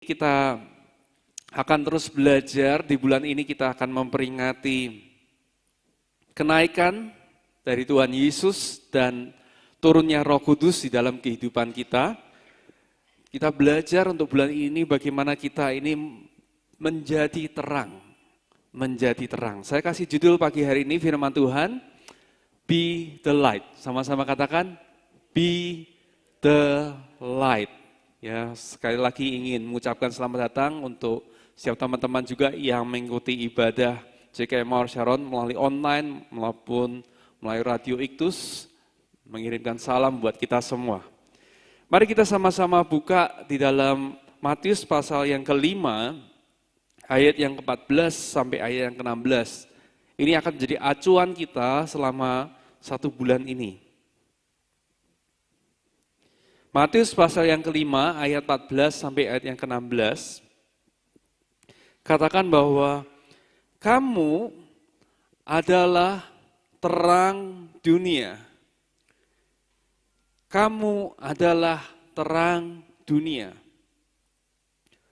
Kita akan terus belajar, di bulan ini kita akan memperingati kenaikan dari Tuhan Yesus dan turunnya Roh Kudus di dalam kehidupan kita. Kita belajar untuk bulan ini bagaimana kita ini menjadi terang. Menjadi terang. Saya kasih judul pagi hari ini firman Tuhan, Be the Light. Sama-sama katakan, Be the Light. Ya, sekali lagi ingin mengucapkan selamat datang untuk setiap teman-teman juga yang mengikuti ibadah JKM Mawar Sharon melalui online maupun melalui Radio Iktus, mengirimkan salam buat kita semua. Mari kita sama-sama buka di dalam Matius pasal yang kelima, ayat yang ke-14 sampai ayat yang ke-16. Ini akan menjadi acuan kita selama 1 bulan ini. Matius pasal yang kelima, ayat 14 sampai ayat yang ke-16, katakan bahwa kamu adalah terang dunia. Kamu adalah terang dunia.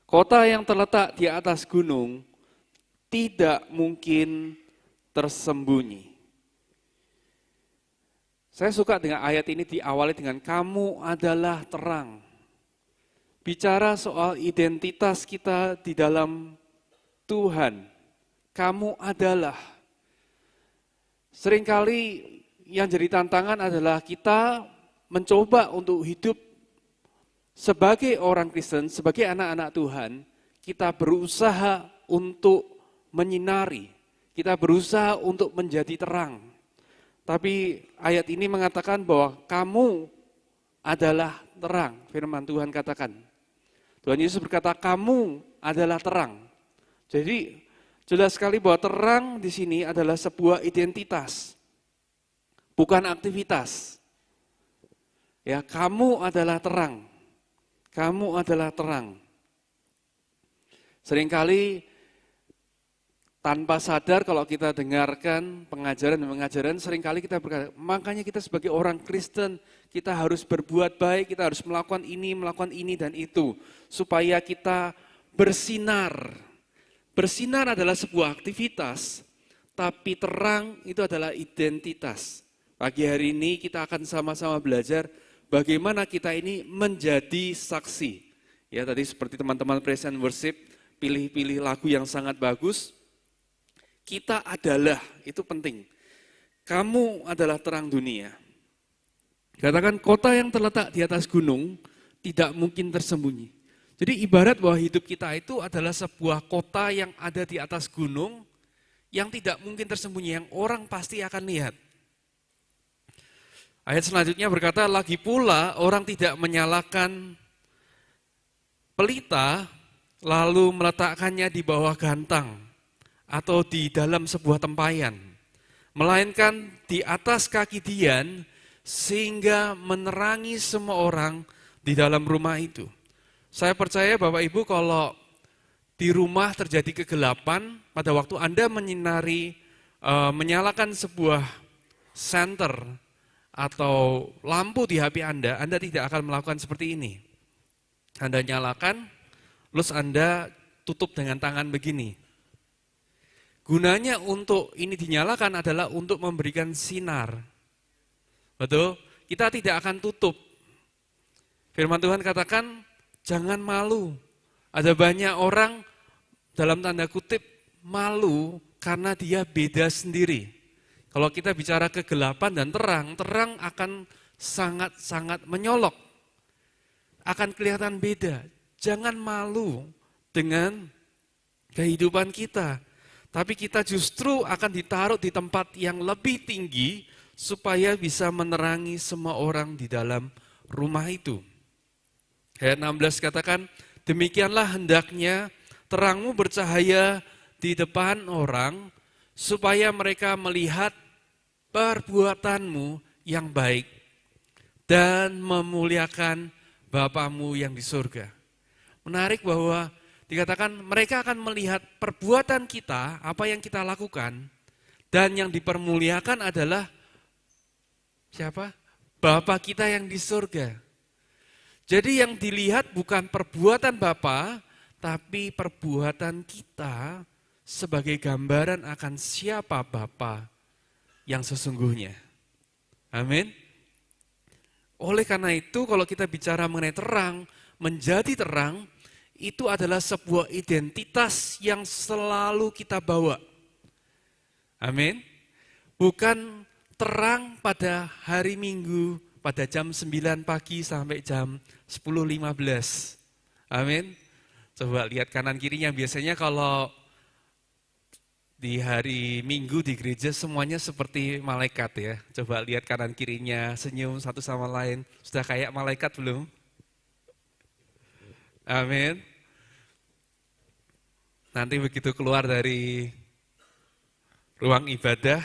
Kota yang terletak di atas gunung tidak mungkin tersembunyi. Saya suka dengan ayat ini diawali dengan kamu adalah terang. Bicara soal identitas kita di dalam Tuhan. Kamu adalah. Seringkali yang jadi tantangan adalah kita mencoba untuk hidup sebagai orang Kristen, sebagai anak-anak Tuhan, kita berusaha untuk menyinari. Kita berusaha untuk menjadi terang. Tapi ayat ini mengatakan bahwa kamu adalah terang, firman Tuhan katakan. Tuhan Yesus berkata, kamu adalah terang. Jadi jelas sekali bahwa terang di sini adalah sebuah identitas, bukan aktivitas. Ya, kamu adalah terang. Kamu adalah terang. Seringkali tanpa sadar kalau kita dengarkan pengajaran seringkali kita berkata, makanya kita sebagai orang Kristen, kita harus berbuat baik, kita harus melakukan ini dan itu, supaya kita bersinar. Bersinar adalah sebuah aktivitas, tapi terang itu adalah identitas. Pagi hari ini kita akan sama-sama belajar bagaimana kita ini menjadi saksi. Ya, tadi seperti teman-teman praise and worship, pilih-pilih lagu yang sangat bagus. Kita adalah, itu penting. Kamu adalah terang dunia. Katakan kota yang terletak di atas gunung tidak mungkin tersembunyi. Jadi ibarat bahwa hidup kita itu adalah sebuah kota yang ada di atas gunung yang tidak mungkin tersembunyi, yang orang pasti akan lihat. Ayat selanjutnya berkata, lagi pula orang tidak menyalakan pelita lalu meletakkannya di bawah gantang atau di dalam sebuah tempayan, melainkan di atas kaki dian sehingga menerangi semua orang di dalam rumah itu. Saya percaya Bapak Ibu kalau di rumah terjadi kegelapan, pada waktu Anda menyalakan sebuah senter atau lampu di HP Anda tidak akan melakukan seperti ini. Anda nyalakan, terus Anda tutup dengan tangan begini. Gunanya untuk ini dinyalakan adalah untuk memberikan sinar. Betul? Kita tidak akan tutup. Firman Tuhan katakan, jangan malu. Ada banyak orang dalam tanda kutip malu karena dia beda sendiri. Kalau kita bicara kegelapan dan terang akan sangat-sangat menyolok. Akan kelihatan beda. Jangan malu dengan kehidupan kita. Tapi kita justru akan ditaruh di tempat yang lebih tinggi supaya bisa menerangi semua orang di dalam rumah itu. Ayat 16 katakan, demikianlah hendaknya terangmu bercahaya di depan orang supaya mereka melihat perbuatanmu yang baik dan memuliakan Bapamu yang di surga. Menarik bahwa dikatakan mereka akan melihat perbuatan kita, apa yang kita lakukan, dan yang dipermuliakan adalah siapa? Bapa kita yang di surga. Jadi yang dilihat bukan perbuatan Bapa, tapi perbuatan kita sebagai gambaran akan siapa Bapa yang sesungguhnya. Amin. Oleh karena itu kalau kita bicara mengenai terang, menjadi terang, itu adalah sebuah identitas yang selalu kita bawa. Amin. Bukan terang pada hari Minggu, pada jam 9 pagi sampai jam 10.15. Amin. Coba lihat kanan kirinya, biasanya kalau di hari Minggu di gereja semuanya seperti malaikat ya. Coba lihat kanan kirinya, senyum satu sama lain. Sudah kayak malaikat belum? Amin. Nanti begitu keluar dari ruang ibadah,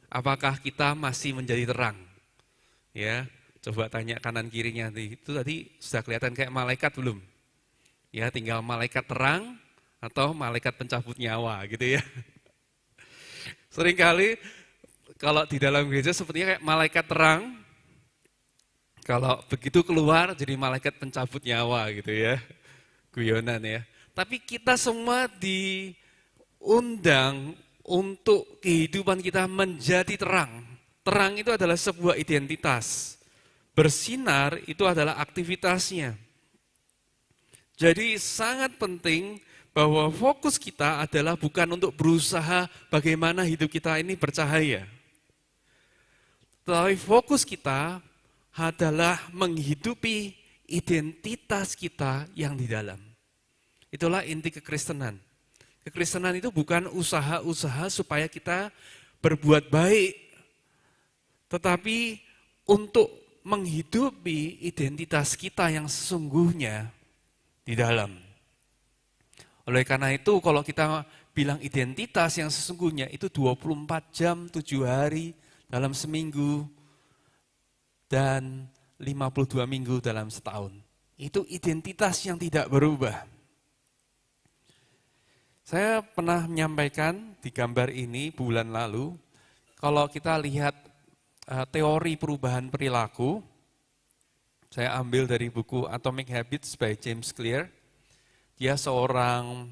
apakah kita masih menjadi terang? Ya, coba tanya kanan kirinya. Itu tadi sudah kelihatan kayak malaikat belum? Ya, tinggal malaikat terang atau malaikat pencabut nyawa gitu ya. Seringkali kalau di dalam gereja sepertinya kayak malaikat terang, kalau begitu keluar jadi malaikat pencabut nyawa gitu ya. Guyonan ya. Tapi kita semua diundang untuk kehidupan kita menjadi terang. Terang itu adalah sebuah identitas. Bersinar itu adalah aktivitasnya. Jadi sangat penting bahwa fokus kita adalah bukan untuk berusaha bagaimana hidup kita ini bercahaya. Tetapi fokus kita adalah menghidupi identitas kita yang di dalam. Itulah inti kekristenan. Kekristenan itu bukan usaha-usaha supaya kita berbuat baik, tetapi untuk menghidupi identitas kita yang sesungguhnya di dalam. Oleh karena itu kalau kita bilang identitas yang sesungguhnya itu 24 jam, 7 hari dalam seminggu, dan 52 minggu dalam setahun. Itu identitas yang tidak berubah. Saya pernah menyampaikan di gambar ini bulan lalu, kalau kita lihat teori perubahan perilaku, saya ambil dari buku Atomic Habits by James Clear. Dia seorang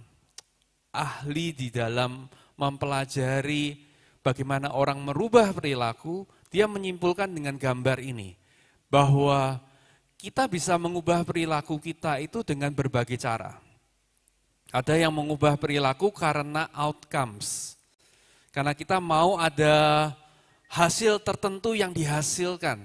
ahli di dalam mempelajari bagaimana orang merubah perilaku. Dia menyimpulkan dengan gambar ini, bahwa kita bisa mengubah perilaku kita itu dengan berbagai cara. Ada yang mengubah perilaku karena outcomes. Karena kita mau ada hasil tertentu yang dihasilkan.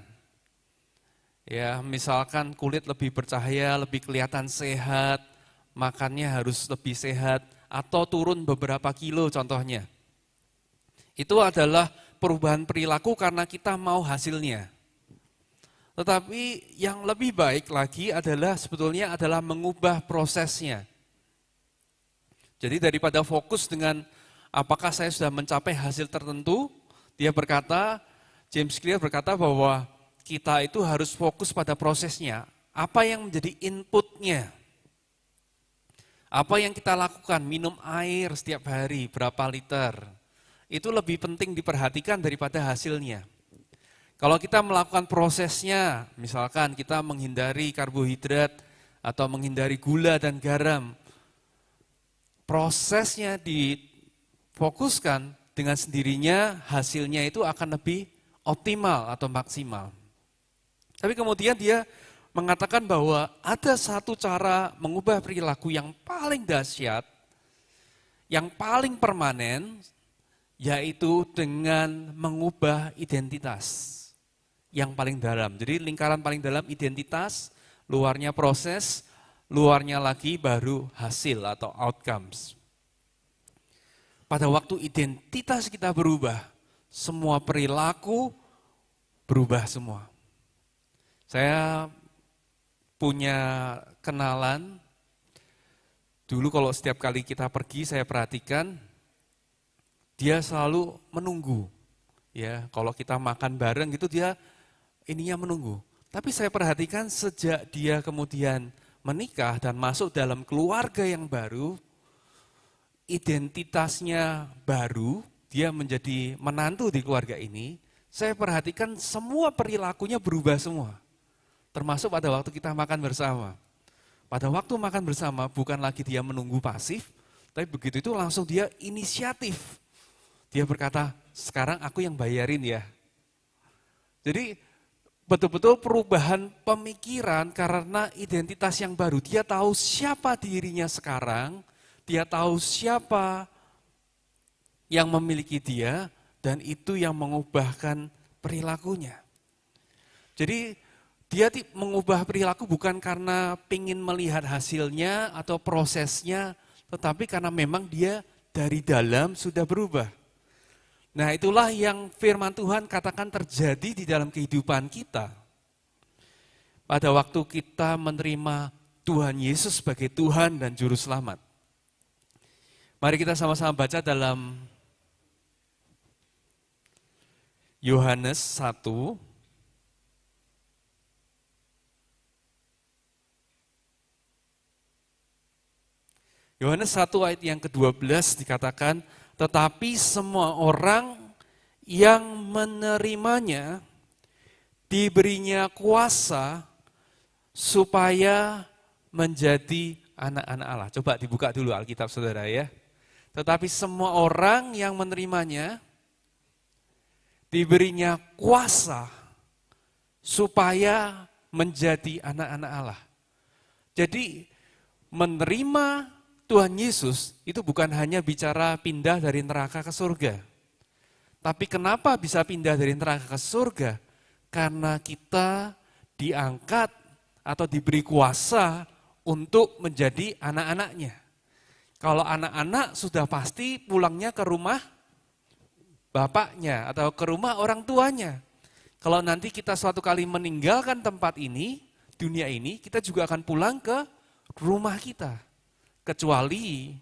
Ya, misalkan kulit lebih bercahaya, lebih kelihatan sehat, makannya harus lebih sehat, atau turun beberapa kilo contohnya. Itu adalah perubahan perilaku karena kita mau hasilnya. Tetapi yang lebih baik lagi adalah sebetulnya adalah mengubah prosesnya. Jadi daripada fokus dengan apakah saya sudah mencapai hasil tertentu, dia berkata, James Clear berkata bahwa kita itu harus fokus pada prosesnya. Apa yang menjadi inputnya? Apa yang kita lakukan, minum air setiap hari, berapa liter, itu lebih penting diperhatikan daripada hasilnya. Kalau kita melakukan prosesnya, misalkan kita menghindari karbohidrat atau menghindari gula dan garam, prosesnya difokuskan dengan sendirinya, hasilnya itu akan lebih optimal atau maksimal. Tapi kemudian dia mengatakan bahwa ada satu cara mengubah perilaku yang paling dahsyat, yang paling permanen, yaitu dengan mengubah identitas yang paling dalam. Jadi lingkaran paling dalam identitas, luarnya proses, luarnya lagi baru hasil atau outcomes. Pada waktu identitas kita berubah, semua perilaku berubah semua. Saya punya kenalan, dulu kalau setiap kali kita pergi saya perhatikan, dia selalu menunggu. Ya, kalau kita makan bareng gitu dia ininya menunggu. Tapi saya perhatikan sejak dia kemudian menikah dan masuk dalam keluarga yang baru, identitasnya baru, dia menjadi menantu di keluarga ini, saya perhatikan semua perilakunya berubah semua. Termasuk pada waktu kita makan bersama. Pada waktu makan bersama bukan lagi dia menunggu pasif, tapi begitu itu langsung dia inisiatif. Dia berkata, sekarang aku yang bayarin ya. Jadi betul-betul perubahan pemikiran karena identitas yang baru. Dia tahu siapa dirinya sekarang, dia tahu siapa yang memiliki dia, dan itu yang mengubahkan perilakunya. Jadi dia mengubah perilaku bukan karena ingin melihat hasilnya atau prosesnya, tetapi karena memang dia dari dalam sudah berubah. Nah itulah yang firman Tuhan katakan terjadi di dalam kehidupan kita. Pada waktu kita menerima Tuhan Yesus sebagai Tuhan dan Juru Selamat. Mari kita sama-sama baca dalam Yohanes 1. Yohanes 1 ayat yang ke-12 dikatakan, tetapi semua orang yang menerimanya diberinya kuasa supaya menjadi anak-anak Allah. Coba dibuka dulu Alkitab saudara ya. Tetapi semua orang yang menerimanya diberinya kuasa supaya menjadi anak-anak Allah. Jadi menerima Tuhan Yesus itu bukan hanya bicara pindah dari neraka ke surga. Tapi kenapa bisa pindah dari neraka ke surga? Karena kita diangkat atau diberi kuasa untuk menjadi anak-anaknya. Kalau anak-anak sudah pasti pulangnya ke rumah bapaknya atau ke rumah orang tuanya. Kalau nanti kita suatu kali meninggalkan tempat ini, dunia ini, kita juga akan pulang ke rumah kita. Kecuali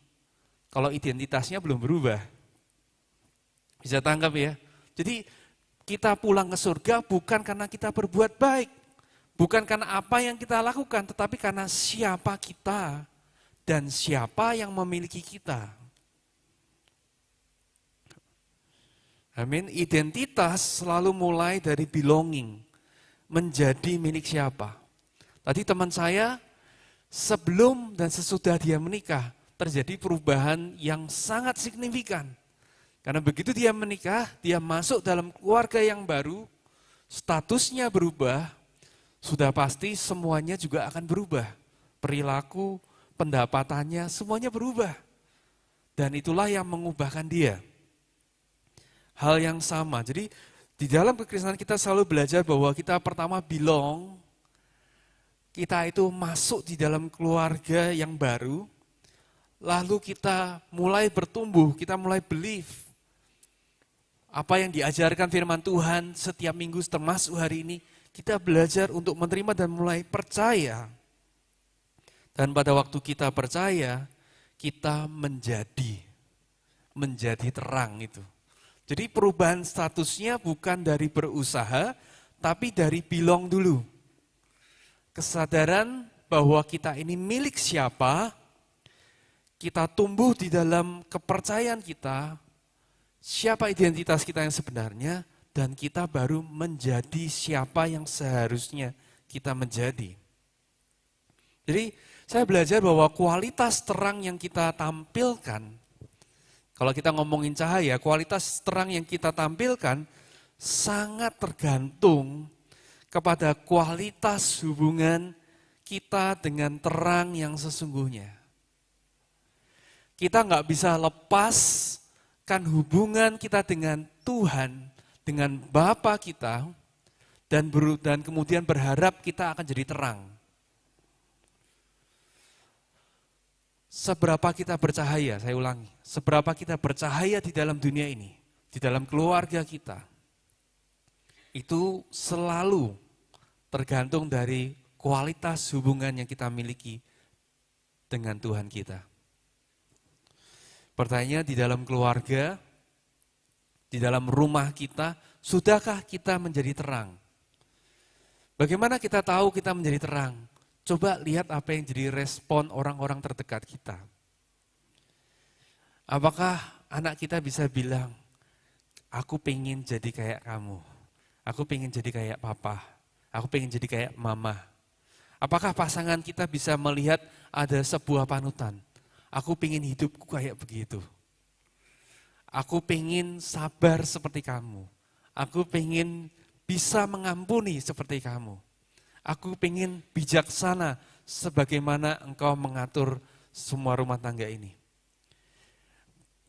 kalau identitasnya belum berubah. Bisa tangkap ya? Jadi kita pulang ke surga bukan karena kita berbuat baik. Bukan karena apa yang kita lakukan, tetapi karena siapa kita dan siapa yang memiliki kita. Amin. Identitas selalu mulai dari belonging. Menjadi milik siapa. Tadi teman saya sebelum dan sesudah dia menikah, terjadi perubahan yang sangat signifikan. Karena begitu dia menikah, dia masuk dalam keluarga yang baru, statusnya berubah, sudah pasti semuanya juga akan berubah. Perilaku, pendapatannya, semuanya berubah. Dan itulah yang mengubahkan dia. Hal yang sama, jadi di dalam kekristenan kita selalu belajar bahwa kita pertama belong, kita itu masuk di dalam keluarga yang baru, lalu kita mulai bertumbuh, kita mulai believe. Apa yang diajarkan firman Tuhan setiap minggu termasuk hari ini, kita belajar untuk menerima dan mulai percaya. Dan pada waktu kita percaya, kita menjadi terang itu. Jadi perubahan statusnya bukan dari berusaha, tapi dari belong dulu. Kesadaran bahwa kita ini milik siapa, kita tumbuh di dalam kepercayaan kita, siapa identitas kita yang sebenarnya, dan kita baru menjadi siapa yang seharusnya kita menjadi. Jadi saya belajar bahwa kualitas terang yang kita tampilkan, kalau kita ngomongin cahaya, kualitas terang yang kita tampilkan sangat tergantung kepada kualitas hubungan kita dengan terang yang sesungguhnya. Kita nggak bisa lepaskan hubungan kita dengan Tuhan, dengan Bapa kita, dan kemudian berharap kita akan jadi terang. Seberapa kita bercahaya, saya ulangi, seberapa kita bercahaya di dalam dunia ini, di dalam keluarga kita, itu selalu tergantung dari kualitas hubungan yang kita miliki dengan Tuhan kita. Pertanyaannya di dalam keluarga, di dalam rumah kita, sudahkah kita menjadi terang? Bagaimana kita tahu kita menjadi terang? Coba lihat apa yang jadi respon orang-orang terdekat kita. Apakah anak kita bisa bilang, aku pengen jadi kayak kamu, aku pengen jadi kayak papa, aku pengen jadi kayak mama. Apakah pasangan kita bisa melihat ada sebuah panutan? Aku pengen hidupku kayak begitu. Aku pengen sabar seperti kamu. Aku pengen bisa mengampuni seperti kamu. Aku pengen bijaksana sebagaimana engkau mengatur semua rumah tangga ini.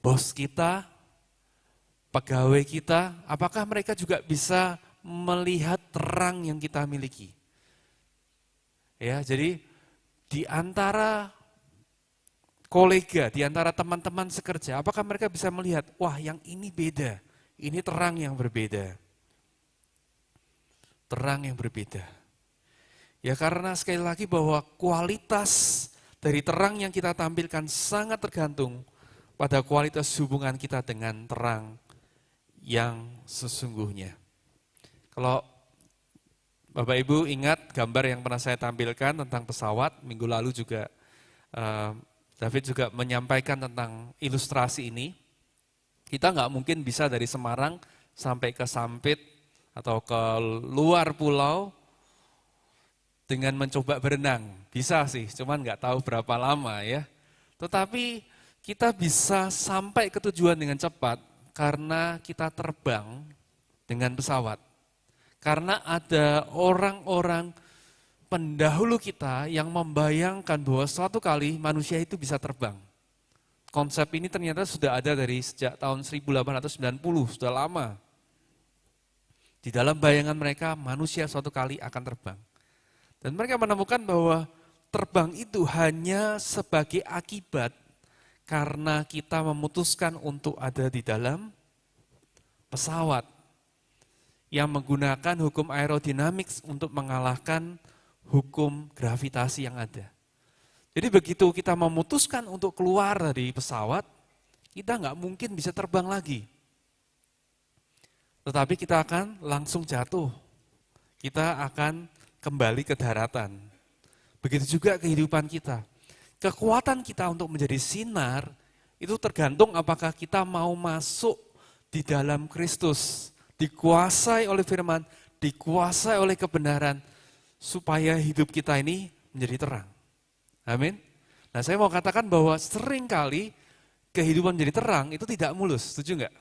Bos kita, pegawai kita, apakah mereka juga bisa melihat terang yang kita miliki? Ya, jadi di antara kolega, di antara teman-teman sekerja, apakah mereka bisa melihat, wah yang ini beda, ini terang yang berbeda. Terang yang berbeda. Ya karena sekali lagi bahwa kualitas dari terang yang kita tampilkan sangat tergantung pada kualitas hubungan kita dengan terang yang sesungguhnya. Kalau Bapak Ibu ingat gambar yang pernah saya tampilkan tentang pesawat, minggu lalu juga David juga menyampaikan tentang ilustrasi ini. Kita nggak mungkin bisa dari Semarang sampai ke Sampit atau ke luar pulau dengan mencoba berenang. Bisa sih, cuman nggak tahu berapa lama ya. Tetapi kita bisa sampai ke tujuan dengan cepat karena kita terbang dengan pesawat. Karena ada orang-orang pendahulu kita yang membayangkan bahwa suatu kali manusia itu bisa terbang. Konsep ini ternyata sudah ada dari sejak tahun 1890, sudah lama. Di dalam bayangan mereka manusia suatu kali akan terbang. Dan mereka menemukan bahwa terbang itu hanya sebagai akibat karena kita memutuskan untuk ada di dalam pesawat yang menggunakan hukum aerodinamik untuk mengalahkan hukum gravitasi yang ada. Jadi begitu kita memutuskan untuk keluar dari pesawat, kita nggak mungkin bisa terbang lagi. Tetapi kita akan langsung jatuh. Kita akan kembali ke daratan. Begitu juga kehidupan kita. Kekuatan kita untuk menjadi sinar, itu tergantung apakah kita mau masuk di dalam Kristus. Dikuasai oleh firman, dikuasai oleh kebenaran, supaya hidup kita ini menjadi terang. Amin. Nah saya mau katakan bahwa seringkali kehidupan menjadi terang itu tidak mulus, setuju enggak?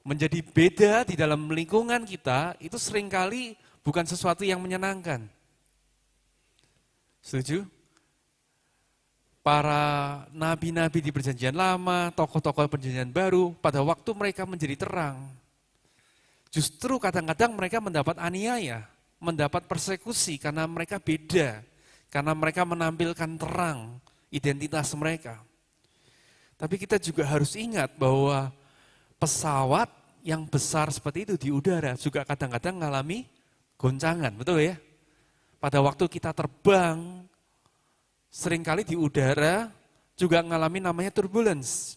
Menjadi beda di dalam lingkungan kita itu seringkali bukan sesuatu yang menyenangkan. Setuju? Para nabi-nabi di perjanjian lama, tokoh-tokoh perjanjian baru, pada waktu mereka menjadi terang, justru kadang-kadang mereka mendapat aniaya, mendapat persekusi karena mereka beda, karena mereka menampilkan terang identitas mereka. Tapi kita juga harus ingat bahwa pesawat yang besar seperti itu di udara juga kadang-kadang mengalami goncangan, betul ya? Pada waktu kita terbang, seringkali di udara juga mengalami namanya turbulence.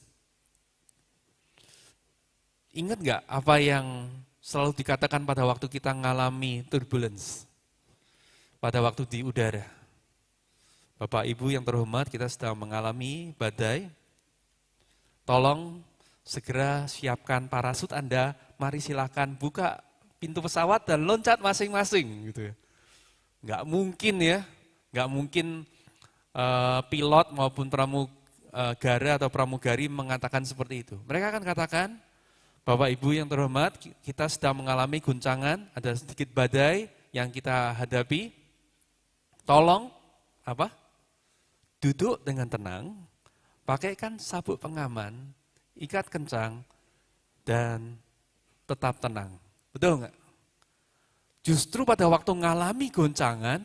Ingat nggak apa yang selalu dikatakan pada waktu kita mengalami turbulence? Pada waktu di udara. Bapak Ibu yang terhormat, kita sedang mengalami badai. Tolong segera siapkan parasut Anda, mari silakan buka pintu pesawat dan loncat masing-masing gitu ya. Nggak mungkin ya, nggak mungkin pilot maupun pramugara atau pramugari mengatakan seperti itu. Mereka akan katakan, Bapak Ibu yang terhormat, kita sedang mengalami guncangan, ada sedikit badai yang kita hadapi. Tolong duduk dengan tenang, pakaikan sabuk pengaman, ikat kencang, dan tetap tenang. Betul nggak? Justru pada waktu mengalami goncangan,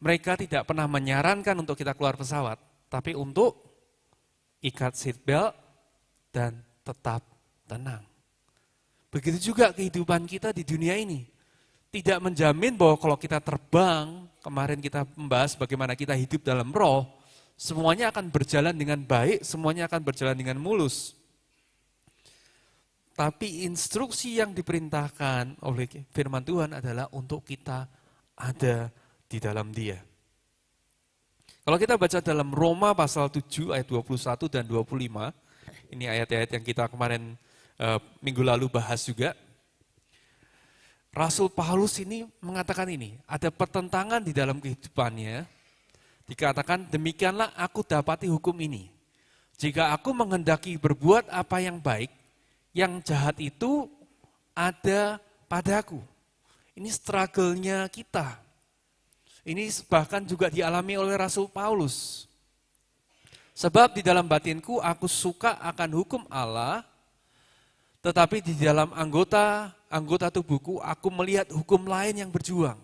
mereka tidak pernah menyarankan untuk kita keluar pesawat, tapi untuk ikat seatbelt dan tetap tenang. Begitu juga kehidupan kita di dunia ini. Tidak menjamin bahwa kalau kita terbang, kemarin kita membahas bagaimana kita hidup dalam roh, semuanya akan berjalan dengan baik, semuanya akan berjalan dengan mulus. Tapi instruksi yang diperintahkan oleh firman Tuhan adalah untuk kita ada di dalam Dia. Kalau kita baca dalam Roma pasal 7 ayat 21 dan 25, ini ayat-ayat yang kita kemarin minggu lalu bahas juga. Rasul Paulus ini mengatakan ini, ada pertentangan di dalam kehidupannya, dikatakan demikianlah aku dapati hukum ini. Jika aku menghendaki berbuat apa yang baik, yang jahat itu ada padaku. Ini struggle-nya kita. Ini bahkan juga dialami oleh Rasul Paulus. Sebab di dalam batinku aku suka akan hukum Allah, tetapi di dalam anggota tubuhku aku melihat hukum lain yang berjuang.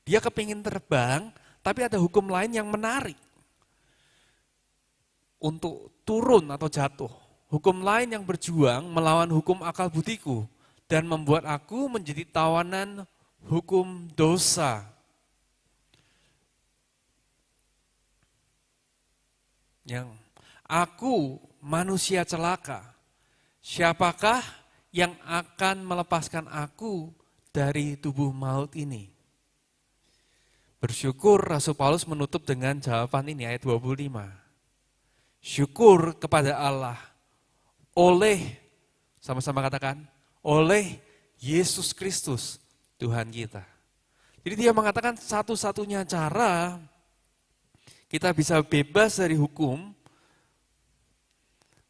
Dia kepingin terbang, tapi ada hukum lain yang menarik untuk turun atau jatuh. Hukum lain yang berjuang melawan hukum akal budiku dan membuat aku menjadi tawanan hukum dosa. Yang aku manusia celaka, siapakah yang akan melepaskan aku dari tubuh maut ini? Bersyukur Rasul Paulus menutup dengan jawaban ini ayat 25. Syukur kepada Allah oleh, sama-sama katakan, oleh Yesus Kristus Tuhan kita. Jadi dia mengatakan satu-satunya cara kita bisa bebas dari hukum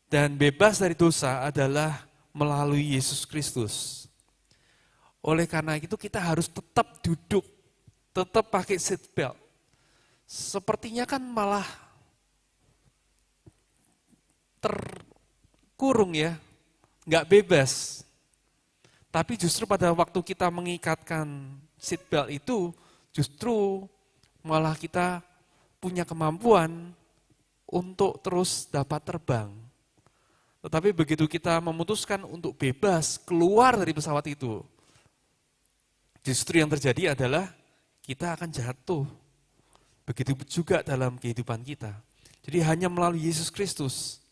dan bebas dari dosa adalah melalui Yesus Kristus. Oleh karena itu kita harus tetap duduk, tetap pakai seat belt. Sepertinya kan malah terkurung ya, nggak bebas. Tapi justru pada waktu kita mengikatkan seat belt itu, justru malah kita punya kemampuan untuk terus dapat terbang. Tetapi begitu kita memutuskan untuk bebas keluar dari pesawat itu, justru yang terjadi adalah kita akan jatuh. Begitu juga dalam kehidupan kita. Jadi hanya melalui Yesus Kristus.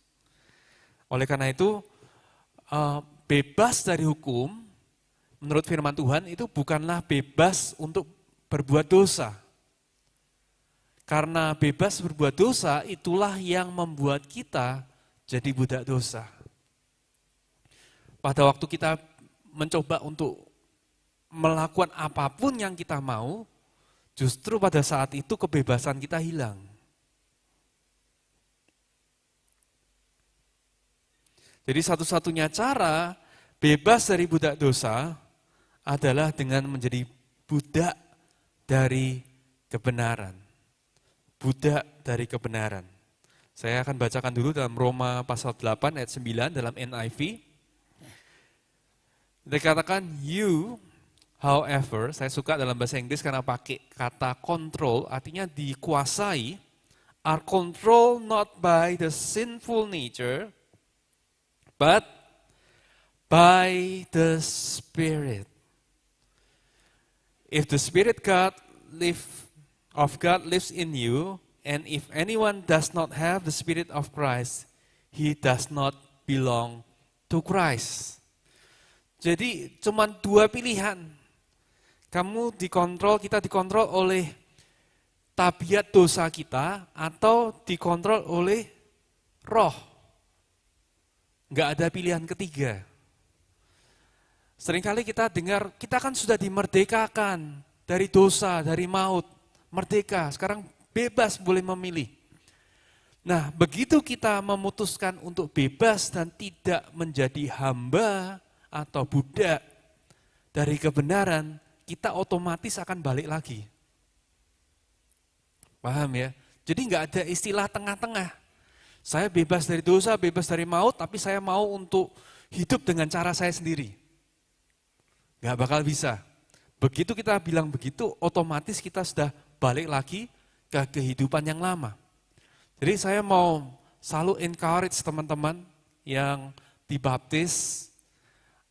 Oleh karena itu, bebas dari hukum, menurut firman Tuhan itu bukanlah bebas untuk berbuat dosa. Karena bebas berbuat dosa, itulah yang membuat kita jadi budak dosa. Pada waktu kita mencoba untuk melakukan apapun yang kita mau, justru pada saat itu kebebasan kita hilang. Jadi satu-satunya cara bebas dari budak dosa adalah dengan menjadi budak dari kebenaran. Budak dari kebenaran. Saya akan bacakan dulu dalam Roma pasal 8 ayat 9 dalam NIV. Dikatakan you, however, saya suka dalam bahasa Inggris karena pakai kata control, artinya dikuasai, are controlled not by the sinful nature, but by the Spirit. If the Spirit of God lives in you, and if anyone does not have the Spirit of Christ, he does not belong to Christ. Jadi cuma dua pilihan. Kamu dikontrol, kita dikontrol oleh tabiat dosa kita atau dikontrol oleh roh. Enggak ada pilihan ketiga. Seringkali kita dengar, kita kan sudah dimerdekakan dari dosa, dari maut. Merdeka, sekarang bebas boleh memilih. Nah, begitu kita memutuskan untuk bebas dan tidak menjadi hamba atau budak dari kebenaran, kita otomatis akan balik lagi. Paham ya? Jadi nggak ada istilah tengah-tengah. Saya bebas dari dosa, bebas dari maut, tapi saya mau untuk hidup dengan cara saya sendiri. Nggak bakal bisa. Begitu kita bilang begitu, otomatis kita sudah balik lagi ke kehidupan yang lama. Jadi saya mau selalu encourage teman-teman yang dibaptis,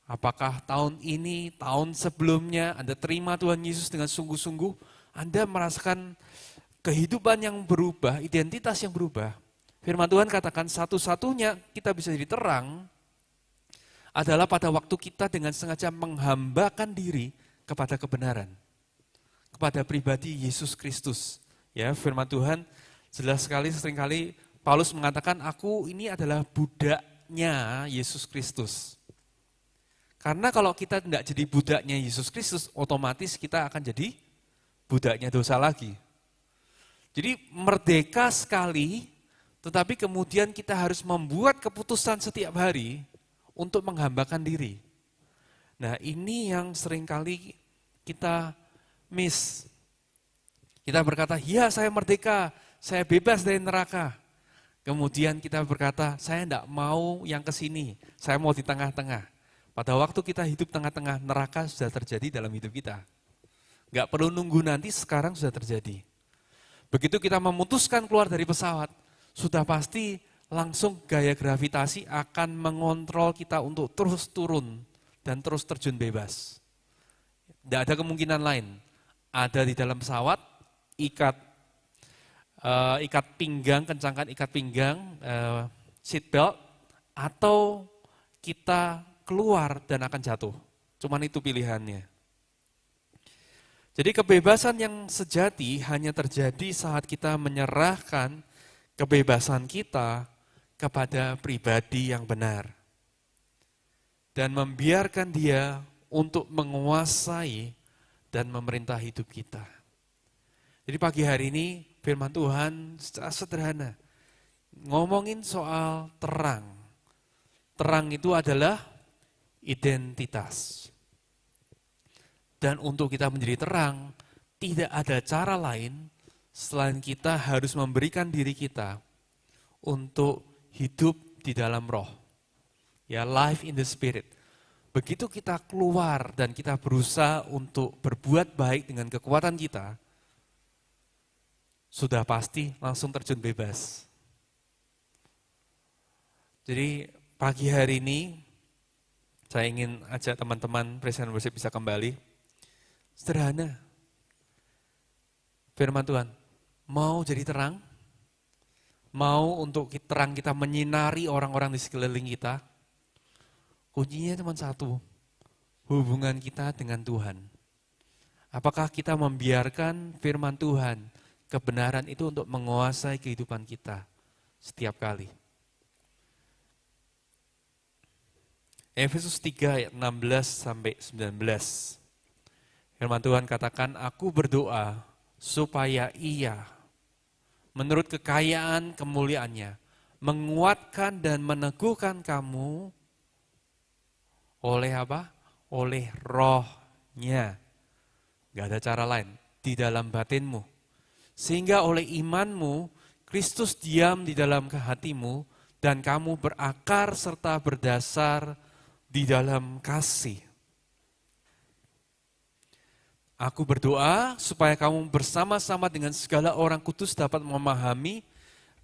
apakah tahun ini, tahun sebelumnya, Anda terima Tuhan Yesus dengan sungguh-sungguh, Anda merasakan kehidupan yang berubah, identitas yang berubah. Firman Tuhan katakan satu-satunya kita bisa jadi terang adalah pada waktu kita dengan sengaja menghambakan diri kepada kebenaran. Kepada pribadi Yesus Kristus. Ya, firman Tuhan jelas sekali, seringkali Paulus mengatakan aku ini adalah budaknya Yesus Kristus. Karena kalau kita tidak jadi budaknya Yesus Kristus, otomatis kita akan jadi budaknya dosa lagi. Jadi merdeka sekali, tetapi kemudian kita harus membuat keputusan setiap hari untuk menghambakan diri. Nah, ini yang seringkali kita miss. Kita berkata, ya saya merdeka, saya bebas dari neraka. Kemudian kita berkata, saya tidak mau yang ke sini, saya mau di tengah-tengah. Pada waktu kita hidup tengah-tengah, neraka sudah terjadi dalam hidup kita. Enggak perlu nunggu nanti, sekarang sudah terjadi. Begitu kita memutuskan keluar dari pesawat, sudah pasti langsung gaya gravitasi akan mengontrol kita untuk terus turun dan terus terjun bebas. Tidak ada kemungkinan lain. Ada di dalam pesawat, ikat pinggang, kencangkan ikat pinggang, seat belt, atau kita keluar dan akan jatuh. Cuman itu pilihannya. Jadi kebebasan yang sejati hanya terjadi saat kita menyerahkan kebebasan kita kepada pribadi yang benar. Dan membiarkan dia untuk menguasai dan memerintah hidup kita. Jadi pagi hari ini firman Tuhan secara sederhana ngomongin soal terang. Terang itu adalah identitas. Dan untuk kita menjadi terang, tidak ada cara lain selain kita harus memberikan diri kita untuk hidup di dalam roh. Ya, life in the spirit. Begitu kita keluar dan kita berusaha untuk berbuat baik dengan kekuatan kita, sudah pasti langsung terjun bebas. Jadi pagi hari ini, saya ingin ajak teman-teman Presiden Worship bisa kembali. Sederhana. Firman Tuhan, mau jadi terang? Mau untuk terang kita menyinari orang-orang di sekeliling kita? Kuncinya cuma satu, hubungan kita dengan Tuhan. Apakah kita membiarkan firman Tuhan, kebenaran itu untuk menguasai kehidupan kita setiap kali? Efesus 3 ayat 16-19. Firman Tuhan katakan, aku berdoa supaya ia, menurut kekayaan kemuliaannya, menguatkan dan meneguhkan kamu oleh apa? Oleh rohnya. Gak ada cara lain, di dalam batinmu. Sehingga oleh imanmu, Kristus diam di dalam hatimu, dan kamu berakar serta berdasar di dalam kasih. Aku berdoa supaya kamu bersama-sama dengan segala orang kudus dapat memahami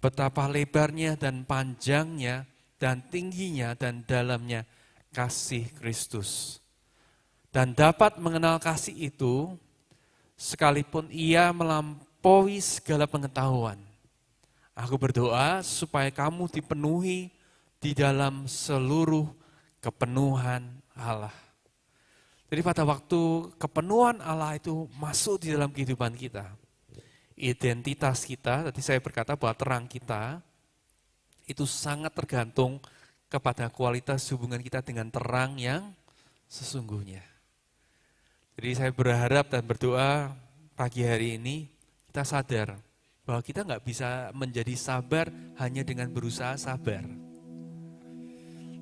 betapa lebarnya dan panjangnya dan tingginya dan dalamnya kasih Kristus. Dan dapat mengenal kasih itu sekalipun ia melampaui segala pengetahuan. Aku berdoa supaya kamu dipenuhi di dalam seluruh kepenuhan Allah. Jadi pada waktu kepenuhan Allah itu masuk di dalam kehidupan kita, identitas kita, tadi saya berkata bahwa terang kita, itu sangat tergantung kepada kualitas hubungan kita dengan terang yang sesungguhnya. Jadi saya berharap dan berdoa pagi hari ini kita sadar bahwa kita nggak bisa menjadi sabar hanya dengan berusaha sabar.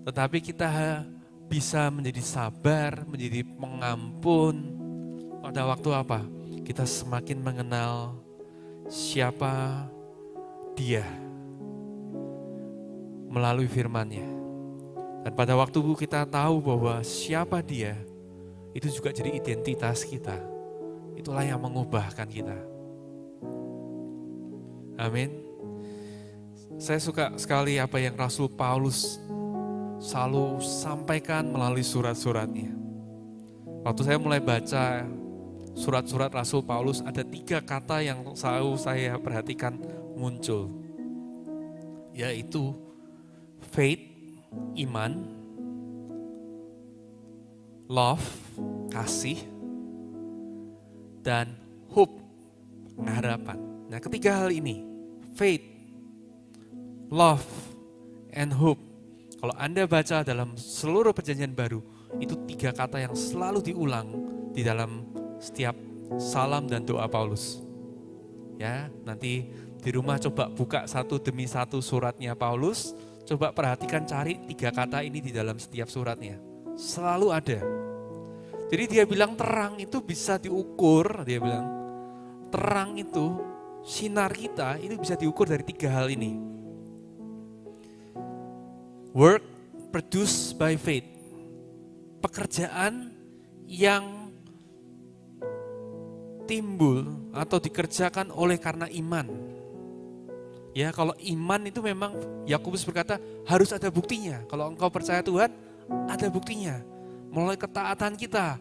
Tetapi kita bisa menjadi sabar, menjadi pengampun pada waktu apa? Kita semakin mengenal siapa Dia melalui firman-Nya. Dan pada waktu kita tahu bahwa siapa Dia, itu juga jadi identitas kita. Itulah yang mengubahkan kita. Amin. Saya suka sekali apa yang Rasul Paulus selalu sampaikan melalui surat-suratnya. Waktu saya mulai baca surat-surat Rasul Paulus, ada 3 kata yang selalu saya perhatikan muncul. Yaitu faith, iman, love, kasih, dan hope, pengharapan. Nah, ketiga hal ini, faith, love, and hope. Kalau Anda baca dalam seluruh perjanjian baru, itu 3 kata yang selalu diulang di dalam setiap salam dan doa Paulus. Ya, nanti di rumah coba buka satu demi satu suratnya Paulus, coba perhatikan, cari 3 kata ini di dalam setiap suratnya. Selalu ada. Jadi dia bilang terang itu bisa diukur, dia bilang terang itu, sinar kita itu bisa diukur dari 3 hal ini. Work produced by faith. Pekerjaan yang timbul atau dikerjakan oleh karena iman. Ya, kalau iman itu memang Yakobus berkata harus ada buktinya. Kalau engkau percaya Tuhan, ada buktinya. Melalui ketaatan kita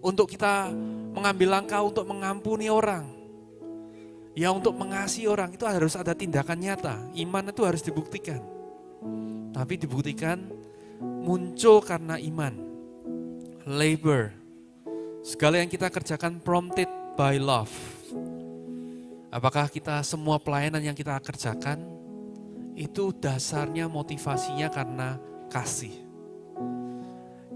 untuk kita mengambil langkah untuk mengampuni orang. Ya, untuk mengasihi orang itu harus ada tindakan nyata. Iman itu harus dibuktikan. Tapi dibuktikan muncul karena iman. Labor. Segala yang kita kerjakan prompted by love. Apakah kita semua pelayanan yang kita kerjakan itu dasarnya motivasinya karena kasih.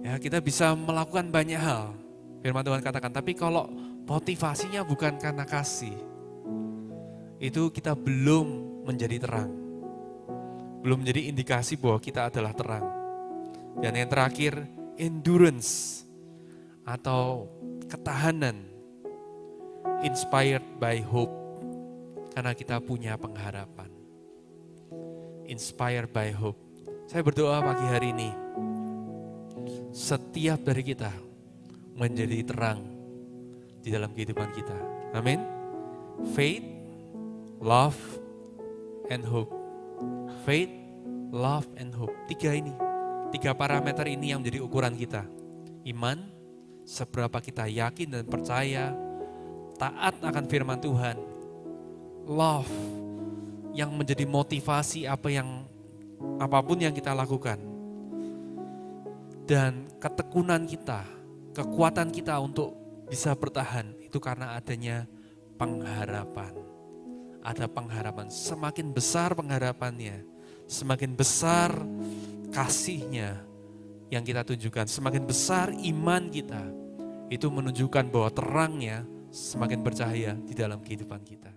Ya, kita bisa melakukan banyak hal. Firman Tuhan katakan, tapi kalau motivasinya bukan karena kasih, itu kita belum menjadi terang. Belum menjadi indikasi bahwa kita adalah terang. Dan yang terakhir, endurance atau ketahanan, inspired by hope, karena kita punya pengharapan. Inspired by hope. Saya berdoa pagi hari ini, setiap dari kita menjadi terang di dalam kehidupan kita. Amin. Faith, love, and hope. Faith, love, and hope. 3 ini, 3 parameter ini yang menjadi ukuran kita. Iman, seberapa kita yakin dan percaya, taat akan firman Tuhan. Love, yang menjadi motivasi apapun yang kita lakukan. Dan ketekunan kita, kekuatan kita untuk bisa bertahan, itu karena adanya pengharapan. Ada pengharapan, semakin besar pengharapannya, semakin besar kasihnya yang kita tunjukkan, semakin besar iman kita, itu menunjukkan bahwa terangnya semakin bercahaya di dalam kehidupan kita.